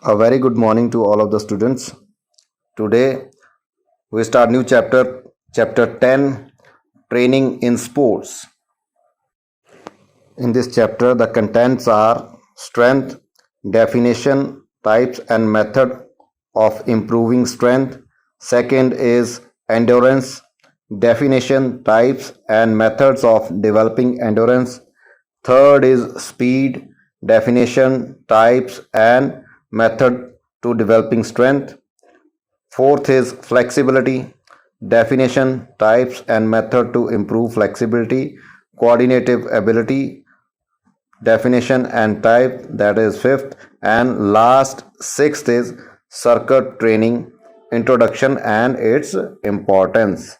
A very good morning to all of the students. Today we start new chapter 10, training in sports. In this chapter the contents are strength, definition, types and method of improving strength. Second is endurance, definition, types and methods of developing endurance. Third is speed, definition, types and method to developing strength. Fourth is flexibility, definition, types and method to improve flexibility. Coordinative ability, definition and type, that is fifth. And last, sixth is circuit training, introduction and its importance.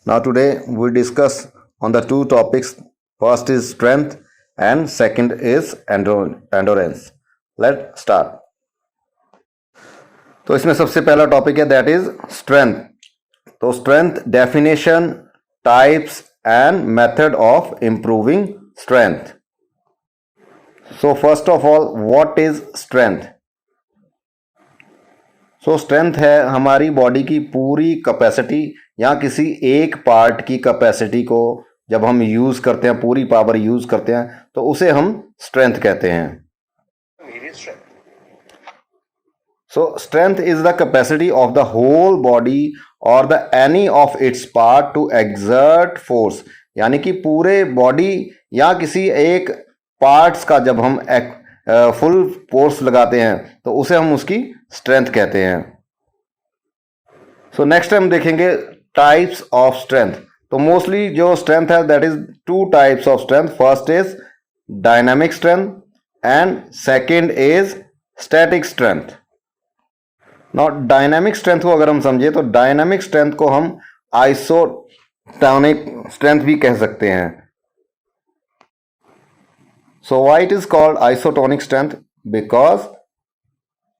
Now today we discuss on the two topics. First is strength and second is endurance. Let's start. तो इसमें सबसे पहला topic है that is strength. तो strength, definition, types and method of improving strength. So first of all, what is strength? So strength है हमारी body की पूरी कैपेसिटी या किसी एक पार्ट की कैपेसिटी को जब हम यूज करते हैं, पूरी पावर यूज करते हैं, तो उसे हम स्ट्रेंथ कहते हैं. So strength is the capacity of the whole body or the any of its part to exert force. यानी कि पूरे बॉडी या किसी एक पार्ट्स का जब हम फुल फोर्स लगाते हैं तो उसे हम उसकी स्ट्रेंथ कहते हैं. सो नेक्स्ट टाइम देखेंगे टाइप्स ऑफ स्ट्रेंथ. तो मोस्टली जो स्ट्रेंथ है that is two types of strength. First is dynamic strength and second is static strength. Now dynamic strength को अगर हम समझे तो डायनामिक स्ट्रेंथ को हम आइसोटोनिक स्ट्रेंथ भी कह सकते हैं. So why it is called isotonic strength? Because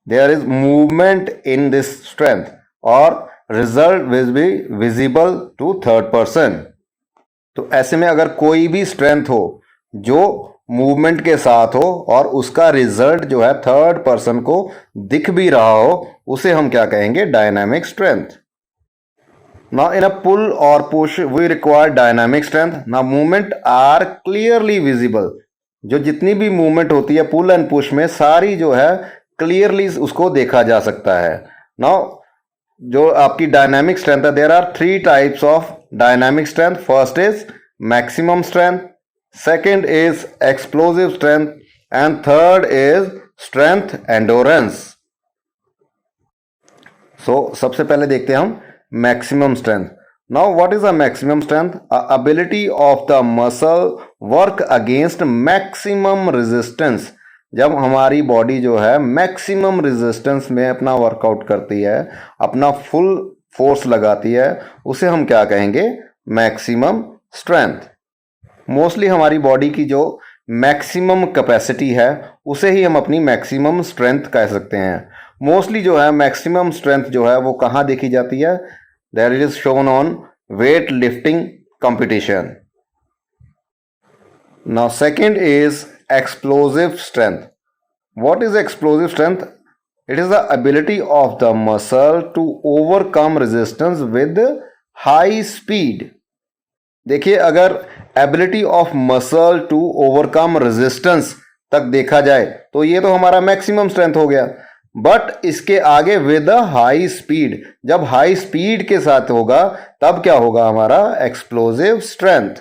there is movement in this strength और result will be visible to third person. तो ऐसे में अगर कोई भी स्ट्रेंथ हो जो मूवमेंट के साथ हो और उसका रिजल्ट जो है थर्ड पर्सन को दिख भी रहा हो, उसे हम क्या कहेंगे? Dynamic strength. Now in a pull or push we require dynamic strength. Now movement are clearly visible. जो जितनी भी मूवमेंट होती है पुल एंड पुश में, सारी जो है क्लियरली उसको देखा जा सकता है. नाउ जो आपकी डायनामिक स्ट्रेंथ है, there are three types of dynamic strength. First is maximum strength, second is explosive strength and third is strength endurance. So सबसे पहले देखते हैं हम maximum strength. Now what is a maximum strength? A ability of the muscle work against maximum resistance. जब हमारी body जो है maximum resistance में अपना वर्कआउट करती है, अपना फुल फोर्स लगाती है, उसे हम क्या कहेंगे? Maximum strength. मोस्टली हमारी बॉडी की जो मैक्सिमम कैपेसिटी है उसे ही हम अपनी मैक्सिमम स्ट्रेंथ कह सकते हैं. मोस्टली जो है मैक्सिमम स्ट्रेंथ जो है वो कहाँ देखी जाती है? That is shown on weight lifting competition. Now second is explosive strength. What is explosive strength? It is the ability of the muscle to overcome resistance with high speed. देखिए, अगर ability of muscle to overcome resistance तक देखा जाए तो ये तो हमारा maximum strength हो गया. बट इसके आगे विद अ हाई स्पीड, जब हाई स्पीड के साथ होगा तब क्या होगा? हमारा explosive strength.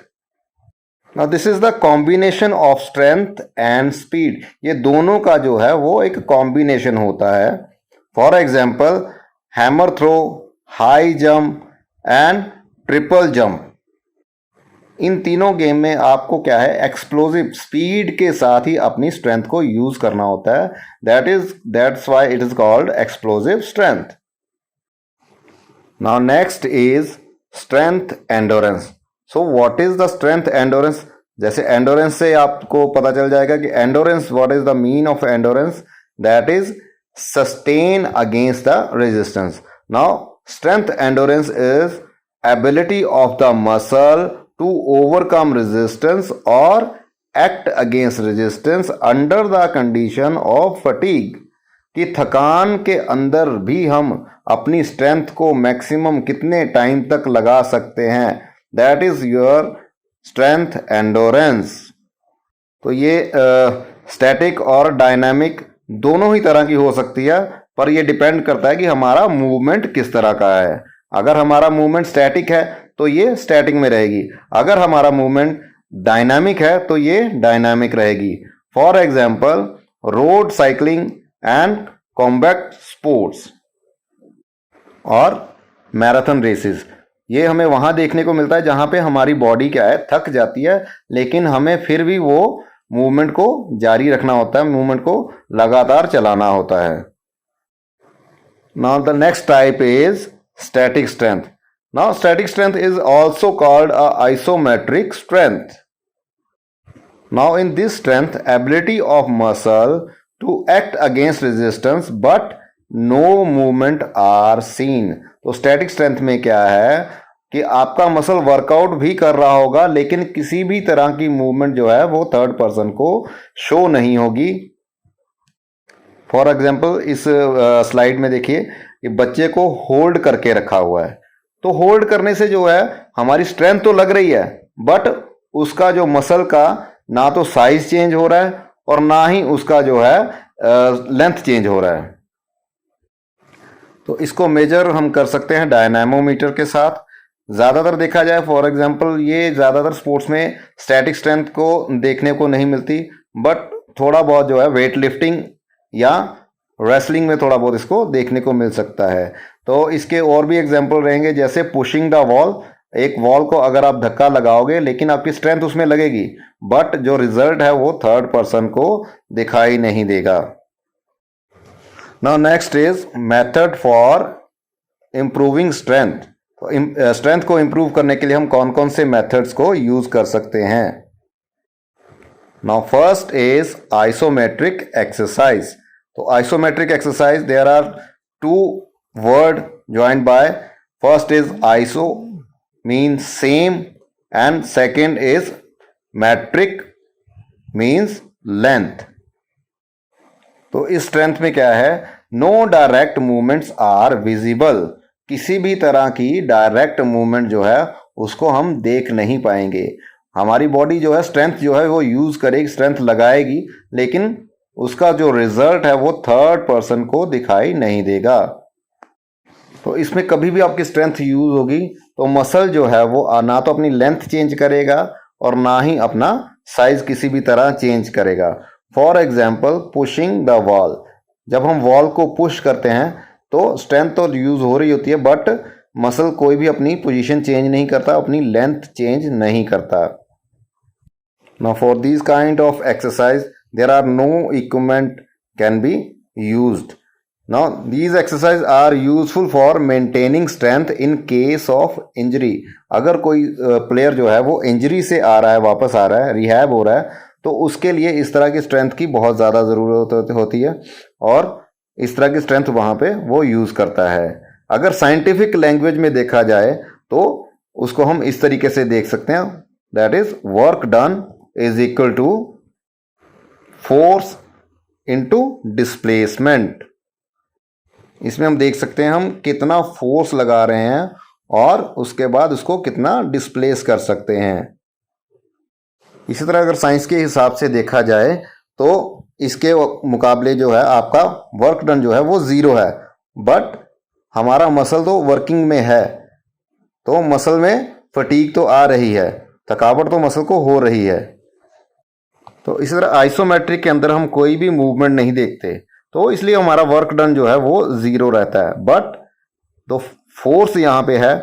Now this is the combination of strength and speed. ये दोनों का जो है वो एक कॉम्बिनेशन होता है. For example hammer throw, high jump and triple jump. इन तीनों गेम में आपको क्या है? एक्सप्लोसिव स्पीड के साथ ही अपनी स्ट्रेंथ को यूज करना होता है. That's why it is called explosive strength. Now next is strength endurance. So what is the strength endurance? जैसे एंडोरेंस से आपको पता चल जाएगा कि endurance, what is the mean of endurance? That is sustain against the resistance. Now strength endurance is ability of the muscle to overcome resistance or act against resistance under the condition of fatigue, कि थकान के अंदर भी हम अपनी strength को maximum कितने time तक लगा सकते हैं, that is your strength endurance. तो ये स्टैटिक और डायनामिक दोनों ही तरह की हो सकती है, पर ये डिपेंड करता है कि हमारा मूवमेंट किस तरह का है। अगर हमारा मूवमेंट स्टैटिक है तो ये स्टैटिक में रहेगी, अगर हमारा मूवमेंट डायनामिक है तो ये डायनामिक रहेगी। For example road cycling and combat sports और मैराथन रेसेस, ये हमें वहां देखने को मिलता है जहां पे हमारी बॉडी क्या है, थक जाती है, लेकिन हमें फिर भी वो मूवमेंट को जारी रखना होता है, मूवमेंट को लगातार चलाना होता है। Now the next type is static strength. Now static strength is also called a isometric strength. Now in this strength ability of muscle to act against resistance but no movement are seen. तो static strength में क्या है कि आपका muscle workout भी कर रहा होगा, लेकिन किसी भी तरह की मूवमेंट जो है वो थर्ड पर्सन को शो नहीं होगी। फॉर एग्जाम्पल इस स्लाइड में देखिए कि बच्चे को होल्ड करके रखा हुआ है, तो होल्ड करने से जो है हमारी स्ट्रेंथ तो लग रही है, बट उसका जो मसल का ना तो साइज चेंज हो रहा है और ना ही उसका जो है लेंथ चेंज हो रहा है। तो इसको मेजर हम कर सकते हैं डायनामोमीटर के साथ। ज़्यादातर देखा जाए, फॉर एग्जांपल ये ज़्यादातर स्पोर्ट्स में स्टैटिक स्ट्रेंथ को देखने को नहीं मिलती, बट थोड़ा बहुत जो है वेट लिफ्टिंग या रेसलिंग में थोड़ा बहुत इसको देखने को मिल सकता है। तो इसके और भी एग्जांपल रहेंगे, जैसे पुशिंग द वॉल। एक वॉल को अगर आप धक्का लगाओगे लेकिन आपकी स्ट्रेंथ उसमें लगेगी, बट जो रिजल्ट है वो थर्ड पर्सन को दिखाई नहीं देगा। Now next is method for improving strength. तो स्ट्रेंथ को इम्प्रूव करने के लिए हम कौन कौन से मेथड्स को यूज कर सकते हैं। Now first is isometric exercise. तो isometric exercise there are two word joined by, first is iso means same and second is metric means length। तो इस स्ट्रेंथ में क्या है, no direct movements are visible. किसी भी तरह की डायरेक्ट मूवमेंट जो है उसको हम देख नहीं पाएंगे। हमारी बॉडी जो है स्ट्रेंथ जो है वो यूज करेगी, स्ट्रेंथ लगाएगी, लेकिन उसका जो रिजल्ट है वो थर्ड पर्सन को दिखाई नहीं देगा। तो इसमें कभी भी आपकी स्ट्रेंथ यूज होगी तो मसल जो है वो ना तो अपनी लेंथ चेंज करेगा और ना ही अपना साइज किसी भी तरह चेंज करेगा। For example pushing the wall, जब हम वॉल को पुश करते हैं तो स्ट्रेंथ तो यूज हो रही होती है, बट मसल कोई भी अपनी पोजीशन चेंज नहीं करता, अपनी लेंथ चेंज नहीं करता। Now for this kind of exercise there are no equipment can be used. Now these exercises are useful for maintaining strength in case of injury। अगर कोई प्लेयर जो है वो इंजरी से आ रहा है, वापस आ रहा है, रिहैब हो रहा है, तो उसके लिए इस तरह की स्ट्रेंथ की बहुत ज़्यादा ज़रूरत होती है और इस तरह की स्ट्रेंथ वहाँ पे वो यूज़ करता है। अगर साइंटिफिक लैंग्वेज में देखा जाए तो उसको हम इस तरीके से देख सकते हैं, that is work done is equal to force into displacement. इसमें हम देख सकते हैं हम कितना फोर्स लगा रहे हैं और उसके बाद उसको कितना डिस्प्लेस कर सकते हैं। इसी तरह अगर साइंस के हिसाब से देखा जाए तो इसके मुकाबले जो है आपका वर्क डन जो है वो जीरो है, बट हमारा मसल तो वर्किंग में है, तो मसल में फटीग तो आ रही है, थकावट तो मसल को हो रही है। तो इसी तरह आइसोमेट्रिक के अंदर हम कोई भी मूवमेंट नहीं देखते, तो इसलिए हमारा वर्क डन जो है वो जीरो रहता है, बट तो फोर्स यहाँ पे है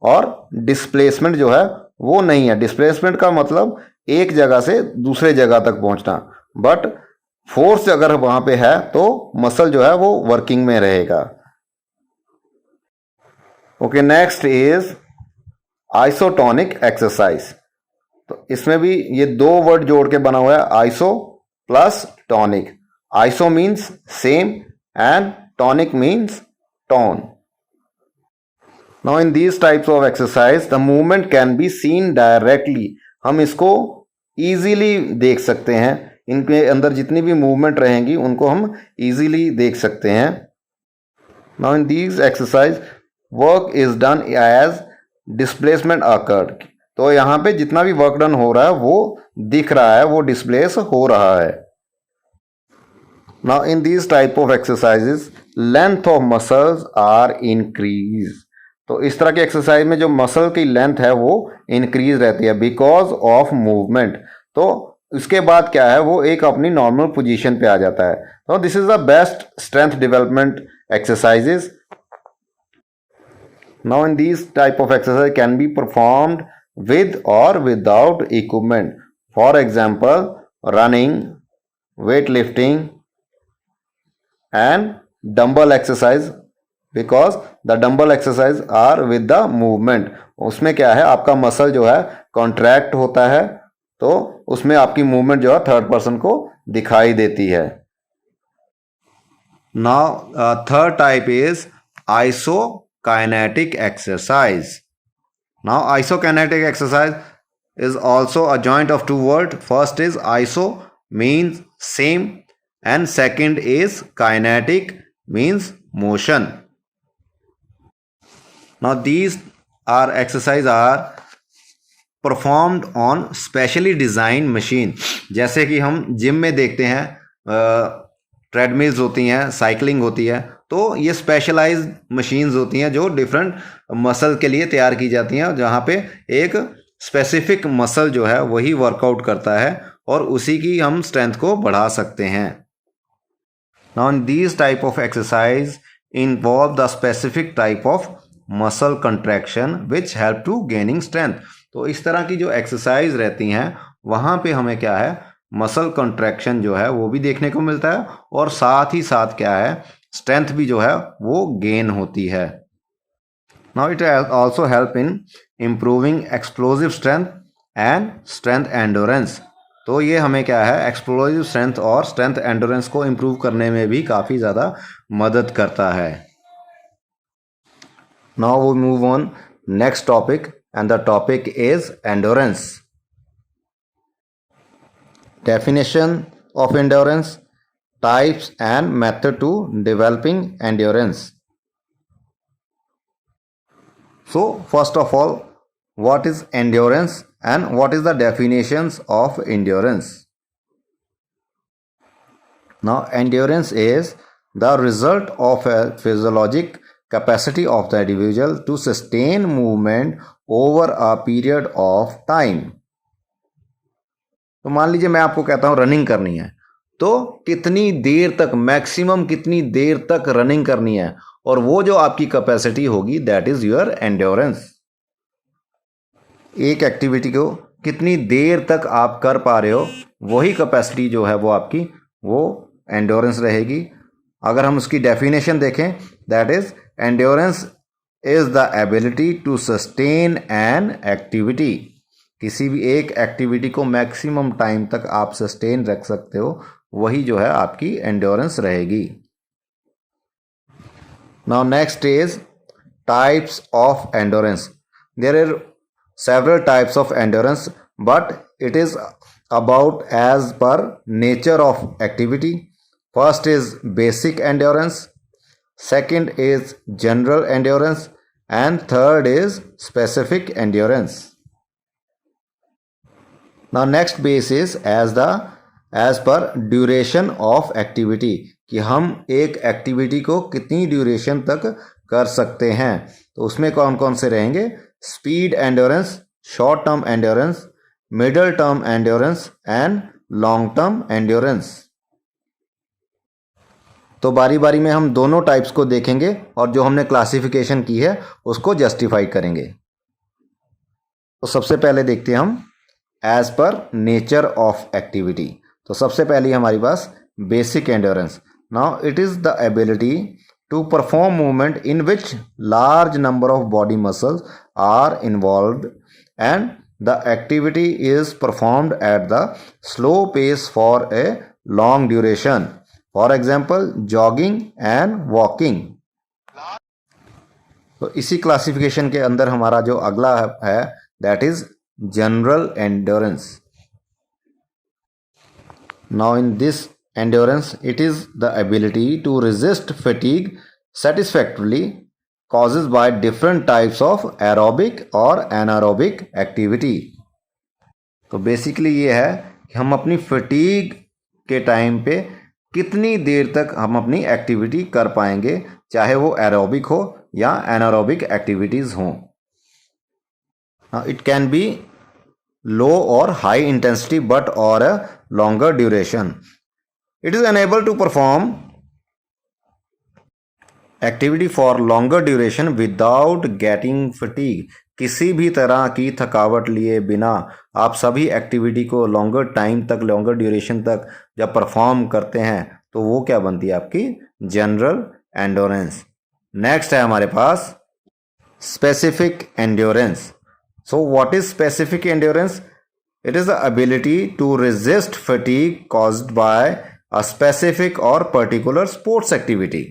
और डिस्प्लेसमेंट जो है वो नहीं है। डिस्प्लेसमेंट का मतलब एक जगह से दूसरे जगह तक पहुंचना, बट फोर्स अगर वहां पे है तो मसल जो है वो वर्किंग में रहेगा। Okay, next is isotonic exercise. तो इसमें भी ये दो वर्ड जोड़ के बना हुआ है, iso plus tonic. Iso means same and tonic means tone. Now in these types of exercise the movement can be seen directly। हम इसको ईजीली देख सकते हैं। इनके अंदर जितनी भी मूवमेंट रहेंगी उनको हम ईजीली देख सकते हैं। Now in these exercise work is done as displacement occurred. तो यहाँ पे जितना भी वर्क डन हो रहा है वो दिख रहा है, वो डिस्प्लेस हो रहा है। Now in these type of exercises length of muscles are increase. तो इस तरह के एक्सरसाइज में जो मसल की लेंथ है वो इंक्रीज रहती है बिकॉज ऑफ मूवमेंट। तो इसके बाद क्या है, वो एक अपनी नॉर्मल पोजीशन पे आ जाता है। तो this is the best strength development exercises. Now in these type of exercise can be performed with or without equipment. For example, running, weightlifting and dumbbell exercise, because the dumbbell exercise are with the movement. उसमें क्या है, आपका muscle जो है contract होता है, तो उसमें आपकी मूवमेंट जो है थर्ड पर्सन को दिखाई देती है। Now third type is isokinetic exercise. Now isokinetic exercise is also a joint of two words. First is iso means same and second is kinetic means motion. Now these are exercise are performed on specially design machine. जैसे कि हम gym में देखते हैं treadmills होती हैं, cycling होती है, तो ये स्पेशलाइज्ड मशीन्स होती हैं जो डिफरेंट मसल के लिए तैयार की जाती हैं, जहाँ पे एक स्पेसिफिक मसल जो है वही वर्कआउट करता है और उसी की हम स्ट्रेंथ को बढ़ा सकते हैं। Now in these type of exercise involve the specific type of muscle contraction which help to gaining strength. तो इस तरह की जो एक्सरसाइज रहती हैं वहाँ पे हमें क्या है, मसल कंट्रैक्शन जो है वो भी देखने को मिलता है और साथ ही साथ क्या है, स्ट्रेंथ भी जो है वो गेन होती है। Now it also help in improving explosive strength and strength endurance. तो ये हमें क्या है, एक्सप्लोजिव स्ट्रेंथ और स्ट्रेंथ एंडोरेंस को इम्प्रूव करने में भी काफ़ी ज़्यादा मदद करता है। Now we move on next topic and the topic is endurance. Definition of endurance, types and method to developing endurance. So first of all, what is endurance and what is the definitions of endurance? Now endurance is the result of a physiologic capacity of the individual to sustain movement over a period of time. तो मान लीजिए मैं आपको कहता हूं running करनी है, तो कितनी देर तक, मैक्सिमम कितनी देर तक रनिंग करनी है, और वो जो आपकी कैपेसिटी होगी दैट इज योर एंड्योरेंस। एक एक्टिविटी को कितनी देर तक आप कर पा रहे हो, वही कैपेसिटी जो है वो आपकी वो एंड्योरेंस रहेगी। अगर हम उसकी डेफिनेशन देखें, that is endurance is the ability to sustain an activity. किसी भी एक एक्टिविटी को मैक्सिमम टाइम तक आप सस्टेन रख सकते हो, वही जो है आपकी एंड्योरेंस रहेगी। Now next is types of endurance. There are several types of endurance but it is about as per nature of activity. First is basic endurance, second is general endurance and third is specific endurance. Now next base is as per duration of activity, कि हम एक activity को कितनी duration तक कर सकते हैं। तो उसमें कौन कौन से रहेंगे, speed endurance, short term endurance, middle term endurance and long term endurance. तो बारी बारी में हम दोनों टाइप्स को देखेंगे और जो हमने क्लासिफिकेशन की है उसको जस्टिफाई करेंगे। तो सबसे पहले देखते हैं हम as per nature of activity. तो सबसे पहले हमारे पास basic endurance. Now it is the ability to perform movement in which large number of body muscles are involved and the activity is performed at the slow pace for a long duration. For example jogging and walking. तो इसी classification के अंदर हमारा जो अगला है that is general endurance. Now in this endurance, it is the ability to resist fatigue satisfactorily causes by different types of aerobic और anaerobic activity. तो बेसिकली ये है कि हम अपनी फटीग के टाइम पे कितनी देर तक हम अपनी एक्टिविटी कर पाएंगे, चाहे वो एरोबिक हो या एनारोबिक एक्टिविटीज हों. It can be low or high intensity but और a longer duration. It is unable to perform activity for longer duration without getting fatigue. किसी भी तरह की थकावट लिए बिना आप सभी एक्टिविटी को लॉन्गर टाइम तक, लॉन्गर ड्यूरेशन तक जब परफॉर्म करते हैं तो वो क्या बनती है, आपकी जनरल एंडोरेंस. नेक्स्ट है हमारे पास specific endurance. So what is specific endurance? It is the ability to resist fatigue caused by a specific or particular sports activity.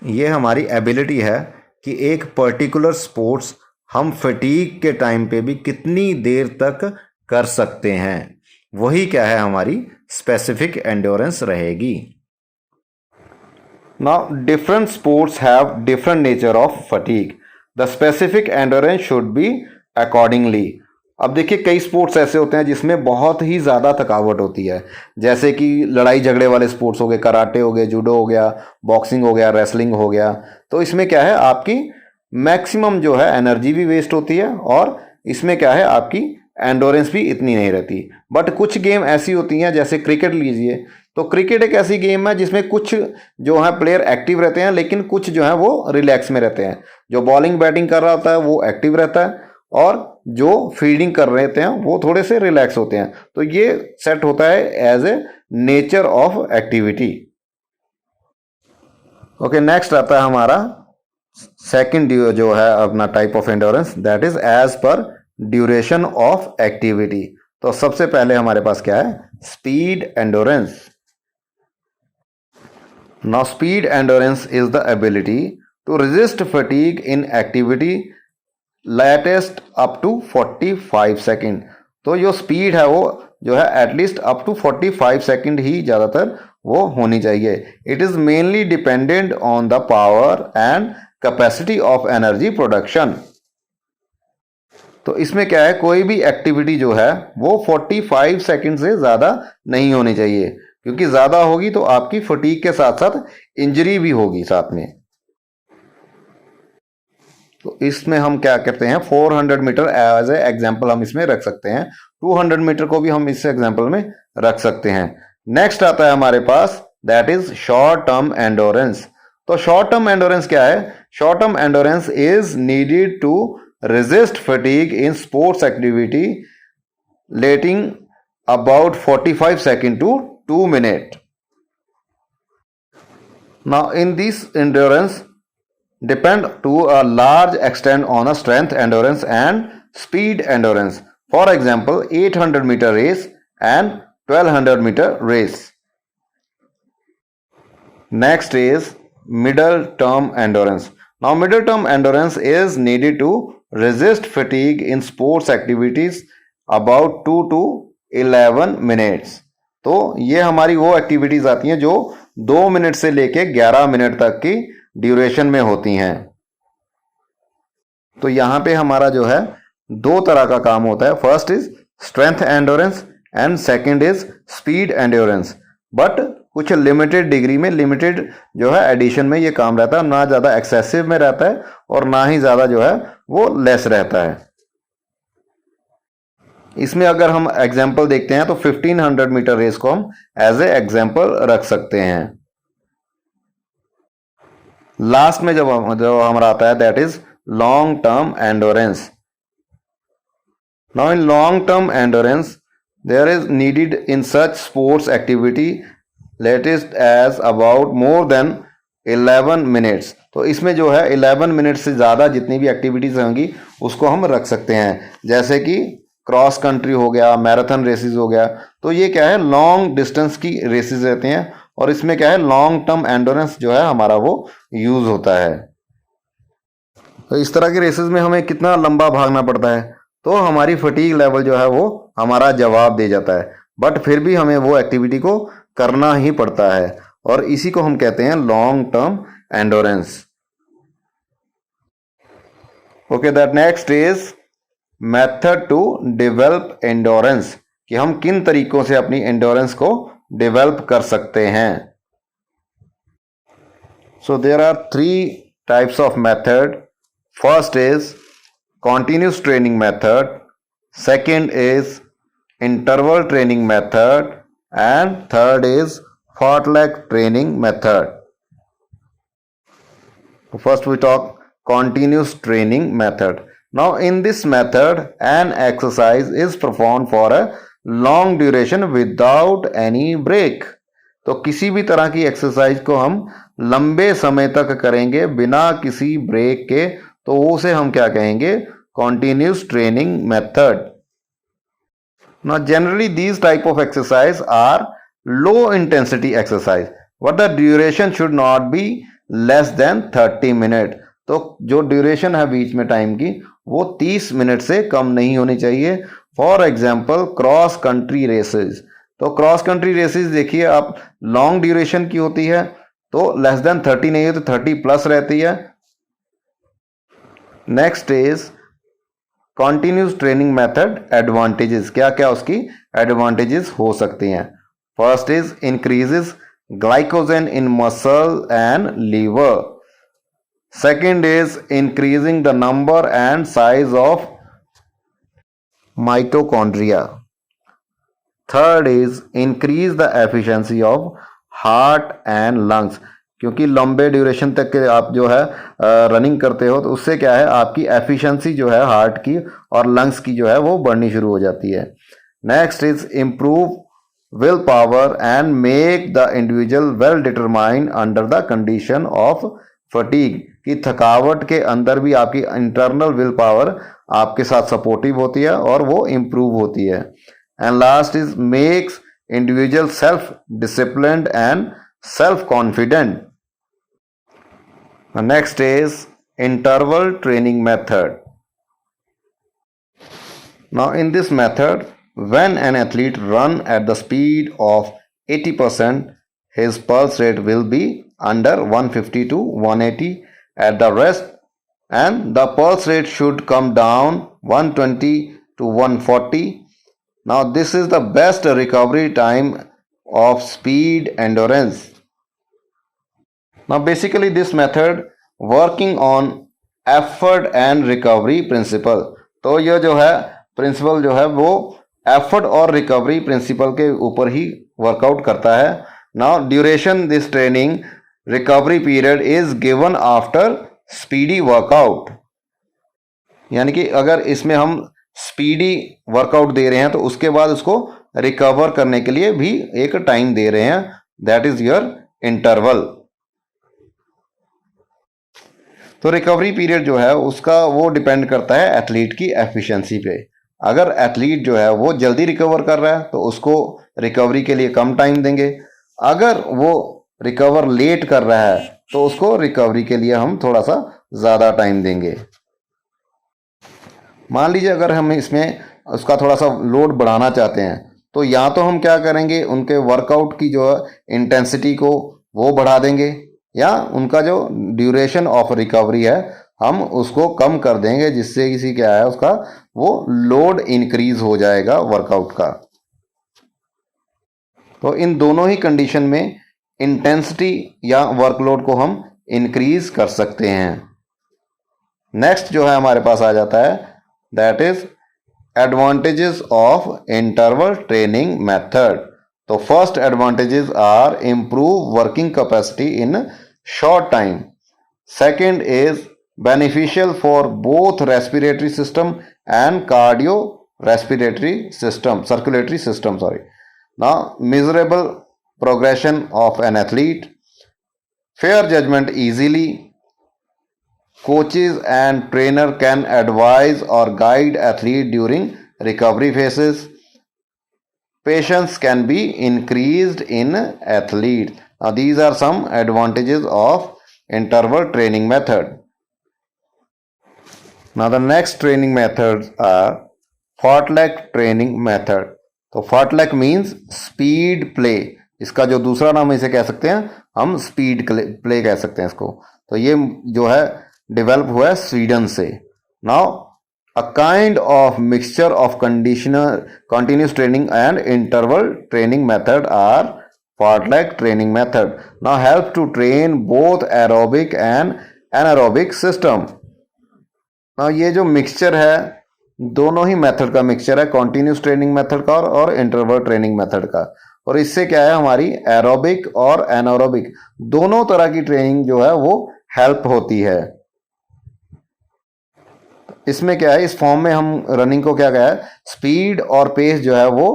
ये हमारी एबिलिटी है कि एक पर्टिकुलर स्पोर्ट्स हम फटीग के टाइम पे भी कितनी देर तक कर सकते हैं, वही क्या है, हमारी स्पेसिफिक एंड्योरेंस रहेगी. Now different sports have different nature of fatigue. The specific endurance should be accordingly. अब देखिए, कई स्पोर्ट्स ऐसे होते हैं जिसमें बहुत ही ज़्यादा थकावट होती है, जैसे कि लड़ाई झगड़े वाले स्पोर्ट्स हो गए, कराटे हो गए, जूडो हो गया, बॉक्सिंग हो गया, रेसलिंग हो गया. तो इसमें क्या है, आपकी मैक्सिमम जो है एनर्जी भी वेस्ट होती है और इसमें क्या है, आपकी एंडोरेंस भी इतनी नहीं रहती. बट कुछ गेम ऐसी होती हैं, जैसे क्रिकेट लीजिए, तो क्रिकेट एक ऐसी गेम है जिसमें कुछ जो है प्लेयर एक्टिव रहते हैं, लेकिन कुछ जो है वो रिलैक्स में रहते हैं. जो बॉलिंग बैटिंग कर रहा होता है वो एक्टिव रहता है और जो फील्डिंग कर रहे थे वो थोड़े से रिलैक्स होते हैं. तो ये सेट होता है as a nature of activity. Okay, next आता है हमारा सेकंड जो है अपना type of endurance, that is as per duration of activity. तो सबसे पहले हमारे पास क्या है, speed endurance. Now speed endurance is the ability to resist fatigue in activity latest up to 45 second. तो जो स्पीड है वो जो है एटलीस्ट अप टू 45 सेकेंड ही ज़्यादातर वो होनी चाहिए. It is mainly dependent on the power and capacity of energy production. तो इसमें क्या है, कोई भी एक्टिविटी जो है वो 45 सेकेंड से ज़्यादा नहीं होनी चाहिए, क्योंकि ज़्यादा होगी तो आपकी फटीग के साथ साथ इंजरी भी होगी साथ में. तो इसमें हम क्या करते हैं, 400 मीटर एज ए एग्जाम्पल हम इसमें रख सकते हैं, 200 मीटर को भी हम इस एग्जाम्पल में रख सकते हैं. नेक्स्ट आता है हमारे पास, that is short term endurance. तो शॉर्ट टर्म एंडोरेंस क्या है? Short term endurance is needed to resist fatigue in sports activity lasting about 45 second to 2 minute. Now in this endurance depend to a large extent on a strength endurance and speed endurance. For example, 800 meter race and 1200 meter race. Next is middle term endurance. Now middle term endurance is needed to resist fatigue in sports activities about 2 to 11 minutes. तो ये हमारी वो activities आती हैं जो 2 minute से लेके 11 minute तक की ड्यूरेशन में होती हैं. तो यहां पे हमारा जो है दो तरह का काम होता है. First is strength endurance and second is speed endurance. But कुछ लिमिटेड डिग्री में, लिमिटेड जो है एडिशन में ये काम रहता है. ना ज्यादा एक्सेसिव में रहता है और ना ही ज्यादा जो है वो लेस रहता है. इसमें अगर हम एग्जाम्पल देखते हैं तो 1500 मीटर रेस को हम एज ए एग्जाम्पल रख सकते हैं. लास्ट में जब हमारा आता है, that is long term endurance. Now in long term endurance there is needed in such sports activity latest as about more than 11 minutes. तो इसमें जो है 11 मिनट से ज़्यादा जितनी भी एक्टिविटीज़ होंगी उसको हम रख सकते हैं, जैसे कि क्रॉस कंट्री हो गया, मैराथन रेसेस हो गया. तो ये क्या है, लॉन्ग डिस्टेंस की रेसेस रहते हैं और इसमें क्या है, लॉन्ग टर्म एंडोरेंस जो है हमारा वो यूज होता है. तो इस तरह के रेसेस में हमें कितना लंबा भागना पड़ता है, तो हमारी फटीग लेवल जो है वो हमारा जवाब दे जाता है. बट फिर भी हमें वो एक्टिविटी को करना ही पड़ता है, और इसी को हम कहते हैं long term endurance. Okay, that next is method to develop endurance, कि हम किन तरीकों से अपनी एंडोरेंस को डेवलप कर सकते हैं। So there are 3 types of method. First is continuous training method, second is interval training method, and third is fartlek training method. First we talk continuous training method. Now in this method an exercise is performed for a long duration without any break. तो किसी भी तरह की exercise को हम लंबे समय तक करेंगे बिना किसी ब्रेक के, तो उसे हम क्या कहेंगे, continuous training method. Now generally these type of exercise are low intensity exercise, but the duration should not be less than 30 minute. तो जो ड्यूरेशन है बीच में टाइम की, वो 30 मिनट से कम नहीं होनी चाहिए। For example cross country races, तो क्रॉस कंट्री रेसेस देखिए आप, लॉन्ग ड्यूरेशन की होती है, तो लेस देन 30 नहीं है तो 30 प्लस रहती है। Next is continuous training method advantages, क्या क्या उसकी एडवांटेजेस हो सकती हैं। First is increases glycogen in muscle and liver, second is increasing the number and size of mitochondria, third is increase the efficiency of heart and lungs, क्योंकि लंबे duration तक के आप जो है रनिंग करते हो, तो उससे क्या है आपकी एफिशिएंसी जो है हार्ट की और लंग्स की जो है वो बढ़नी शुरू हो जाती है। Next is improve will power and make the individual well determined under the condition of fatigue, कि थकावट के अंदर भी आपकी इंटरनल विल पावर आपके साथ सपोर्टिव होती है और वो इम्प्रूव होती है। And last is makes individual self-disciplined and self-confident. The next is interval training method. Now in this method, when an athlete run at the speed of 80%, his pulse rate will be under 150 to 180 at the rest, and the pulse rate should come down 120 to 140. Now this is the best recovery time of speed endurance. Now basically this method working on effort and recovery principle. तो ये जो है principal जो है वो effort और recovery principal के ऊपर ही वर्कआउट करता है। Now duration this training recovery period is given after speedy workout, यानी कि अगर इसमें हम स्पीडी वर्कआउट दे रहे हैं तो उसके बाद उसको रिकवर करने के लिए भी एक टाइम दे रहे हैं, दैट इज योर इंटरवल। तो रिकवरी पीरियड जो है उसका वो डिपेंड करता है एथलीट की एफिशिएंसी पे। अगर एथलीट जो है वो जल्दी रिकवर कर रहा है तो उसको रिकवरी के लिए कम टाइम देंगे, अगर वो रिकवर लेट कर रहा है तो उसको रिकवरी के लिए हम थोड़ा सा ज़्यादा टाइम देंगे। मान लीजिए अगर हम इसमें उसका थोड़ा सा लोड बढ़ाना चाहते हैं तो या तो हम क्या करेंगे, उनके वर्कआउट की जो इंटेंसिटी को वो बढ़ा देंगे, या उनका जो ड्यूरेशन ऑफ रिकवरी है हम उसको कम कर देंगे, जिससे किसी क्या है उसका वो लोड इंक्रीज हो जाएगा वर्कआउट का। तो इन दोनों ही कंडीशन में इंटेंसिटी या वर्कलोड को हम इंक्रीज कर सकते हैं। नेक्स्ट जो है हमारे पास आ जाता है, that is advantages of interval training method. तो first advantages are improve working capacity in short time. Second is beneficial for both respiratory system and cardio respiratory system, circulatory system, sorry. Now measurable progression of an athlete, fair judgment easily, coaches and trainer can advise or guide athlete during recovery phases, patience can be increased in athlete. Now these are some advantages of interval training method. Now the next training methods are fartlek training method. तो फार्टलेक means speed play, इसका जो दूसरा नाम इसे कह सकते हैं हम स्पीड प्ले कह सकते हैं इसको। तो ये जो है डेवलप हुआ है स्वीडन से। Now a kind of mixture of continuous training and interval training method are fartlek training method now help to train both aerobic and anaerobic system। now ये जो मिक्सचर है दोनों ही मेथड का मिक्सचर है, continuous training method का और interval training method का। और इससे क्या है हमारी एरोबिक और एनारोबिक दोनों तरह की ट्रेनिंग जो है वो हेल्प होती है। इसमें क्या है, इस फॉर्म में हम रनिंग को क्या कहा है, स्पीड और पेस जो है वो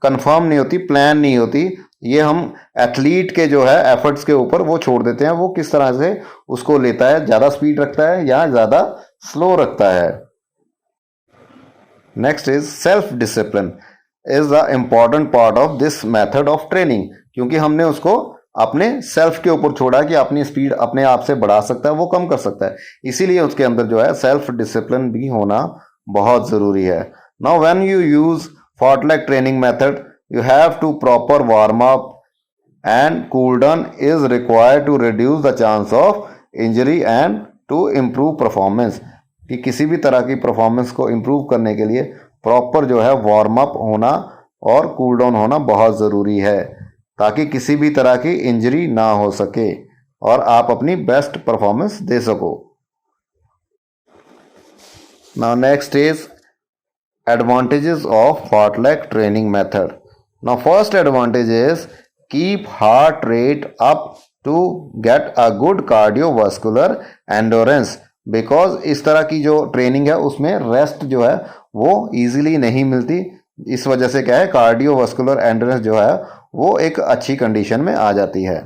कंफर्म नहीं होती, प्लान नहीं होती, ये हम एथलीट के जो है एफर्ट्स के ऊपर वो छोड़ देते हैं, वो किस तरह से उसको लेता है, ज्यादा स्पीड रखता है या ज्यादा स्लो रखता है। Next is self discipline is the important part of this method of training, क्योंकि हमने उसको अपने सेल्फ के ऊपर छोड़ा कि अपनी स्पीड अपने आप से बढ़ा सकता है, वो कम कर सकता है, इसीलिए उसके अंदर जो है सेल्फ डिसिप्लिन भी होना बहुत जरूरी है। Now when you use fartlek training method you have to proper warm up and cool down is required to reduce the chance of injury and to improve performance। कि किसी भी तरह की परफॉर्मेंस को इम्प्रूव करने के लिए प्रॉपर जो है वार्म अप होना और कूल डाउन होना बहुत ज़रूरी है, ताकि किसी भी तरह की इंजरी ना हो सके और आप अपनी बेस्ट परफॉर्मेंस दे सको। Now next is advantages of fartlek training method. Now first advantage is keep heart rate up to get a good cardiovascular endurance, because इस तरह की जो ट्रेनिंग है उसमें रेस्ट जो है वो इजीली नहीं मिलती, इस वजह से क्या है कार्डियोवास्कुलर एंडोरेंस जो है वो एक अच्छी कंडीशन में आ जाती है।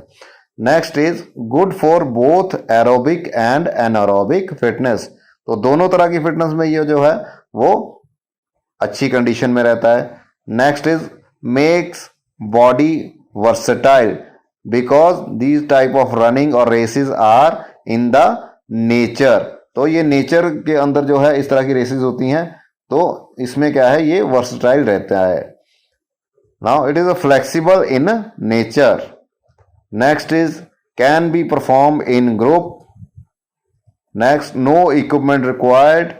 Next is good for both aerobic and anaerobic fitness, तो दोनों तरह की फिटनेस में ये जो है वो अच्छी कंडीशन में रहता है। Next is makes body versatile because these type of running or races are in the nature, तो ये नेचर के अंदर जो है इस तरह की रेसेस होती हैं, तो इसमें क्या है ये वर्सटाइल रहता है। Now it is a flexible in nature. Next is can be perform in group. Next no equipment required,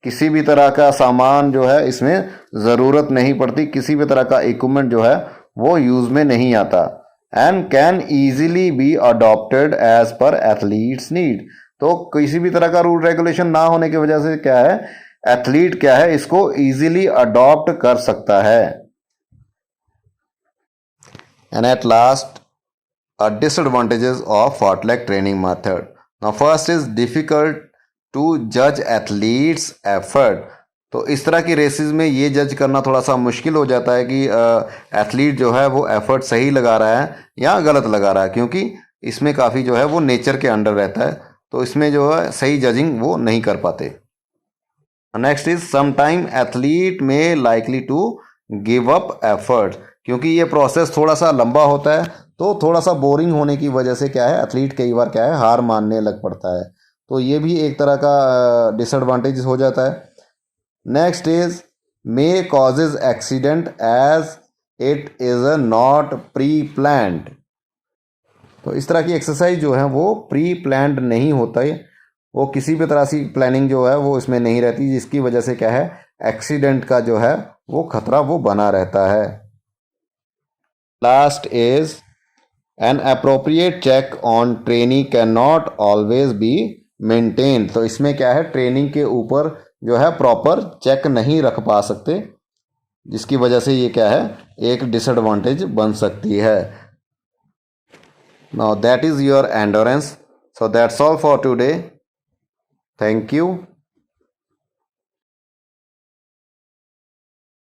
किसी भी तरह का सामान जो है इसमें ज़रूरत नहीं पड़ती, किसी भी तरह का इक्विपमेंट जो है वो यूज़ में नहीं आता। And can easily be adopted as per athletes need, तो किसी भी तरह का रूल रेगुलेशन ना होने की वजह से क्या है एथलीट क्या है इसको ईजिली अडॉप्ट कर सकता है। And at last disadvantages of fartlek training method. Now first is difficult to जज एथलीट्स एफर्ट, तो इस तरह की रेसेस में ये जज करना थोड़ा सा मुश्किल हो जाता है कि एथलीट जो है वो एफर्ट सही लगा रहा है या गलत लगा रहा है, क्योंकि इसमें काफ़ी जो है वो नेचर के अंडर रहता है, तो इसमें जो है सही जजिंग वो नहीं कर पाते। Next is sometime athlete may likely to give up effort, क्योंकि ये प्रोसेस थोड़ा सा लंबा होता है, तो थोड़ा सा बोरिंग होने की वजह से क्या है एथलीट कई बार क्या है हार मानने लग पड़ता है, तो ये भी एक तरह का डिसएडवांटेज हो जाता है। Next is may causes accident as it is not pre planned, तो इस तरह की एक्सरसाइज जो है वो प्री प्लान्ड नहीं होता है, वो किसी भी तरह की प्लानिंग जो है वो इसमें नहीं रहती, जिसकी वजह से क्या है एक्सीडेंट का जो है वो खतरा वो बना रहता है। Last is an appropriate check on training can not always be maintain, तो इसमें क्या है ट्रेनिंग के ऊपर जो है प्रॉपर चेक नहीं रख पा सकते, जिसकी वजह से ये क्या है एक डिसएडवांटेज बन सकती है। Now that is your endurance, so that's all for today, thank you.